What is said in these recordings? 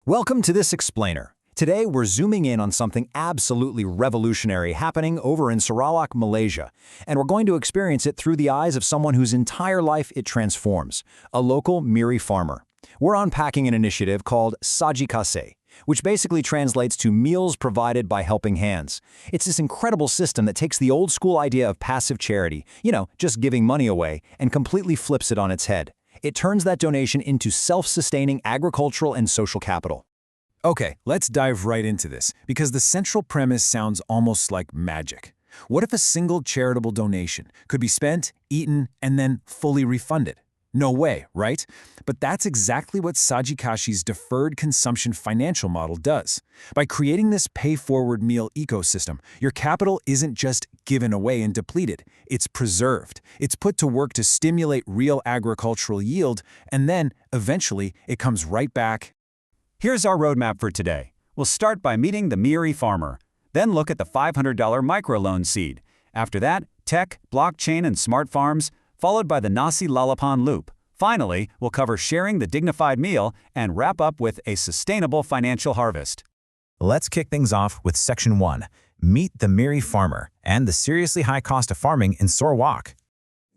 Welcome to this explainer. Today we're zooming in on something absolutely revolutionary happening over in Sarawak, Malaysia, and we're going to experience it through the eyes of someone whose entire life it transforms, a local Miri farmer. We're unpacking an initiative called Saji Kasih, which basically translates to meals provided by helping hands. It's this incredible system that takes the old school idea of passive charity, just giving money away, and completely flips it on its head. It turns that donation into self-sustaining agricultural and social capital. Okay, let's dive right into this, because the central premise sounds almost like magic. What if a single charitable donation could be spent, eaten, and then fully refunded? No way, right? But that's exactly what Saji Kasih's deferred consumption financial model does. By creating this pay-forward meal ecosystem, your capital isn't just given away and depleted, it's preserved. It's put to work to stimulate real agricultural yield, and then, eventually, it comes right back. Here's our roadmap for today. We'll start by meeting the Miri farmer, then look at the $500 microloan seed. After that, tech, blockchain, and smart farms, followed by the Nasi Lalapan loop. Finally, we'll cover sharing the dignified meal and wrap up with a sustainable financial harvest. Let's kick things off with Section 1, Meet the Miri farmer and the seriously high cost of farming in Sarawak.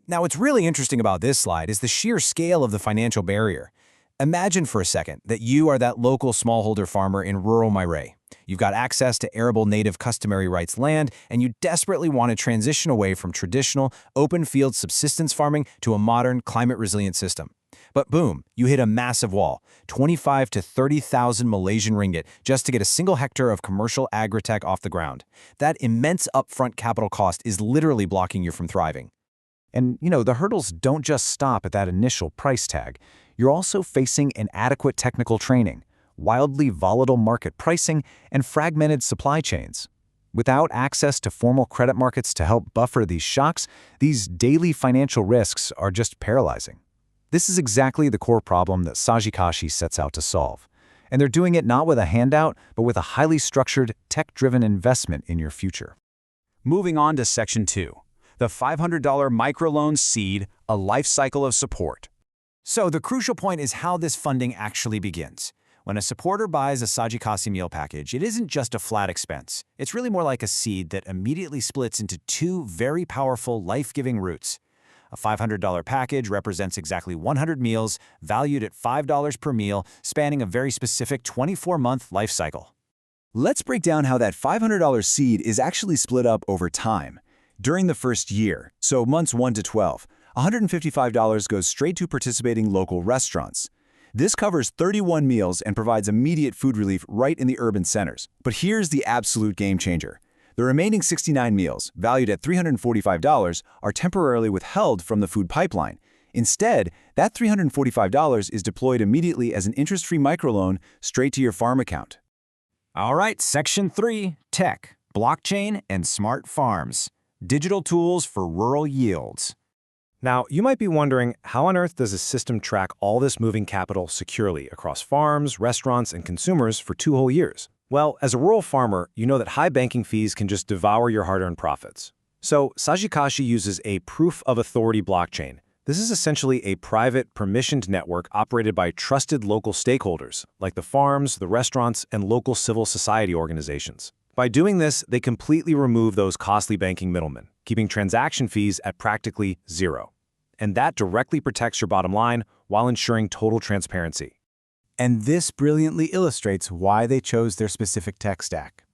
Now, what's really interesting about this slide is the sheer scale of the financial barrier. Imagine for a second that you are that local smallholder farmer in rural Marae. You've got access to arable native customary rights land, and you desperately want to transition away from traditional, open-field subsistence farming to a modern, climate-resilient system. But boom, you hit a massive wall, 25 to 30,000 Malaysian ringgit just to get a single hectare of commercial agritech off the ground. That immense upfront capital cost is literally blocking you from thriving. And, the hurdles don't just stop at that initial price tag. You're also facing inadequate technical training, wildly volatile market pricing, and fragmented supply chains. Without access to formal credit markets to help buffer these shocks, these daily financial risks are just paralyzing. This is exactly the core problem that Saji Kasih sets out to solve. And they're doing it not with a handout, but with a highly structured, tech-driven investment in your future. Moving on to Section 2, the $500 microloan seed, a life cycle of support. So the crucial point is how this funding actually begins. When a supporter buys a Saji Kasih meal package, it isn't just a flat expense. It's really more like a seed that immediately splits into two very powerful, life-giving roots. A $500 package represents exactly 100 meals, valued at $5 per meal, spanning a very specific 24-month life cycle. Let's break down how that $500 seed is actually split up over time. During the first year, so months 1 to 12, $155 goes straight to participating local restaurants. This covers 31 meals and provides immediate food relief right in the urban centers. But here's the absolute game changer. The remaining 69 meals, valued at $345, are temporarily withheld from the food pipeline. Instead, that $345 is deployed immediately as an interest-free microloan straight to your farm account. All right, Section 3, Tech, Blockchain, and Smart Farms. Digital tools for rural yields. Now, you might be wondering, how on earth does a system track all this moving capital securely across farms, restaurants, and consumers for 2 whole years? Well, as a rural farmer, you know that high banking fees can just devour your hard-earned profits. So, Saji Kasih uses a proof of authority blockchain. This is essentially a private, permissioned network operated by trusted local stakeholders, like the farms, the restaurants, and local civil society organizations. By doing this, they completely remove those costly banking middlemen, keeping transaction fees at practically zero. And that directly protects your bottom line while ensuring total transparency. And this brilliantly illustrates why they chose their specific tech stack.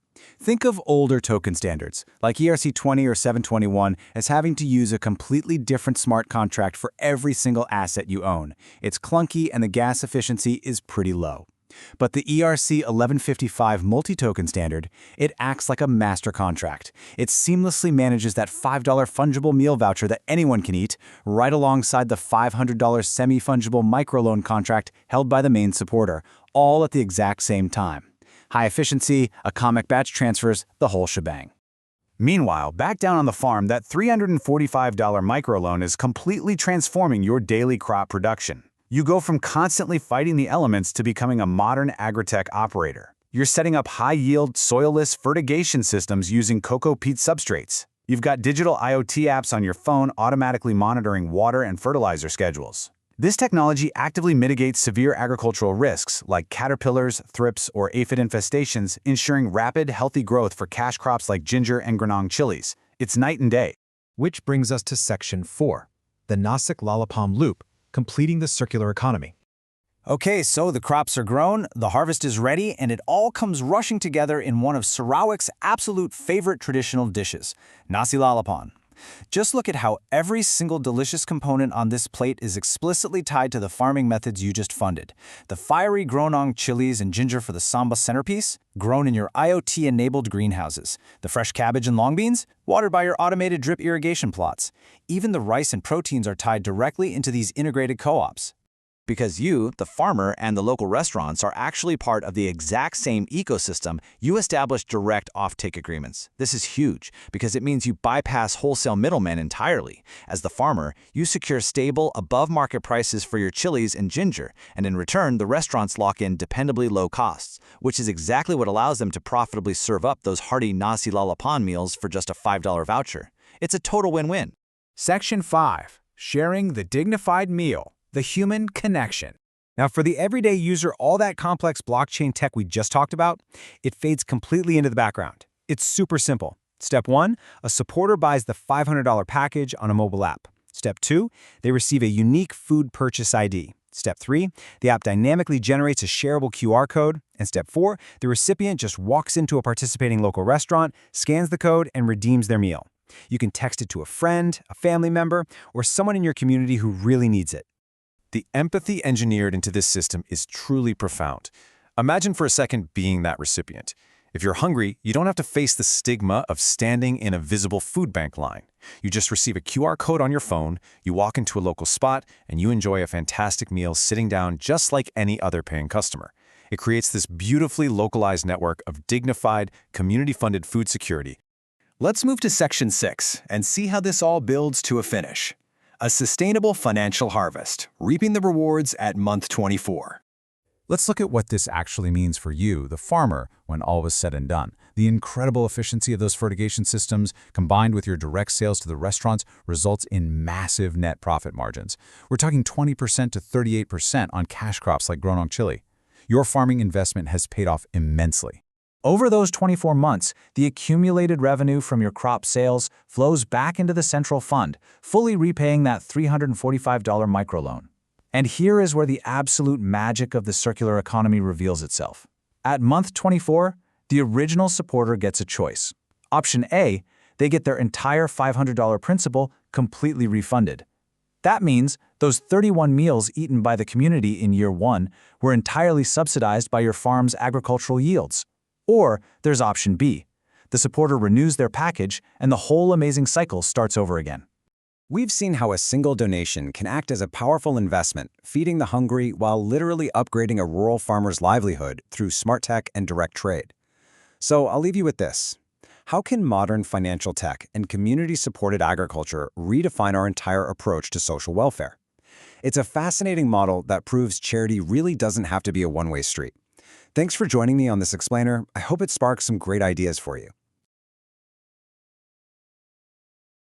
Think of older token standards, like ERC20 or 721, as having to use a completely different smart contract for every single asset you own. It's clunky and the gas efficiency is pretty low. But the ERC 1155 multi-token standard, it acts like a master contract. It seamlessly manages that $5 fungible meal voucher that anyone can eat, right alongside the $500 semi-fungible microloan contract held by the main supporter, all at the exact same time. High efficiency, atomic batch transfers, the whole shebang. Meanwhile, back down on the farm, that $345 microloan is completely transforming your daily crop production. You go from constantly fighting the elements to becoming a modern agritech operator. You're setting up high-yield, soilless fertigation systems using cocoa peat substrates. You've got digital IoT apps on your phone automatically monitoring water and fertilizer schedules. This technology actively mitigates severe agricultural risks like caterpillars, thrips, or aphid infestations, ensuring rapid, healthy growth for cash crops like ginger and Granong chilies. It's night and day. Which brings us to Section 4, the Nasik-Lalapam Loop, completing the circular economy. Okay, so the crops are grown, the harvest is ready, and it all comes rushing together in one of Sarawak's absolute favorite traditional dishes, nasi lalapan. Just look at how every single delicious component on this plate is explicitly tied to the farming methods you just funded. The fiery Granong chilies and ginger for the samba centerpiece, grown in your IoT-enabled greenhouses. The fresh cabbage and long beans, watered by your automated drip irrigation plots. Even the rice and proteins are tied directly into these integrated co-ops. Because you, the farmer, and the local restaurants are actually part of the exact same ecosystem, you establish direct offtake agreements. This is huge because it means you bypass wholesale middlemen entirely. As the farmer, you secure stable, above-market prices for your chilies and ginger, and in return, the restaurants lock in dependably low costs, which is exactly what allows them to profitably serve up those hearty nasi lalapan meals for just a $5 voucher. It's a total win-win. Section 5. Sharing the dignified meal. The human connection. Now, for the everyday user, all that complex blockchain tech we just talked about, it fades completely into the background. It's super simple. Step 1, a supporter buys the $500 package on a mobile app. Step 2, they receive a unique food purchase ID. Step 3, the app dynamically generates a shareable QR code. And Step 4, the recipient just walks into a participating local restaurant, scans the code, and redeems their meal. You can text it to a friend, a family member, or someone in your community who really needs it. The empathy engineered into this system is truly profound. Imagine for a second being that recipient. If you're hungry, you don't have to face the stigma of standing in a visible food bank line. You just receive a QR code on your phone, you walk into a local spot, and you enjoy a fantastic meal sitting down just like any other paying customer. It creates this beautifully localized network of dignified, community-funded food security. Let's move to Section 6 and see how this all builds to a finish. A sustainable financial harvest, reaping the rewards at month 24. Let's look at what this actually means for you, the farmer, when all was said and done. The incredible efficiency of those fertigation systems, combined with your direct sales to the restaurants, results in massive net profit margins. We're talking 20% to 38% on cash crops like Granong chili. Your farming investment has paid off immensely. Over those 24 months, the accumulated revenue from your crop sales flows back into the central fund, fully repaying that $345 microloan. And here is where the absolute magic of the circular economy reveals itself. At month 24, the original supporter gets a choice. Option A, they get their entire $500 principal completely refunded. That means those 31 meals eaten by the community in year 1 were entirely subsidized by your farm's agricultural yields. Or there's option B. The supporter renews their package and the whole amazing cycle starts over again. We've seen how a single donation can act as a powerful investment, feeding the hungry while literally upgrading a rural farmer's livelihood through smart tech and direct trade. So I'll leave you with this. How can modern financial tech and community-supported agriculture redefine our entire approach to social welfare? It's a fascinating model that proves charity really doesn't have to be a one-way street. Thanks for joining me on this explainer. I hope it sparks some great ideas for you.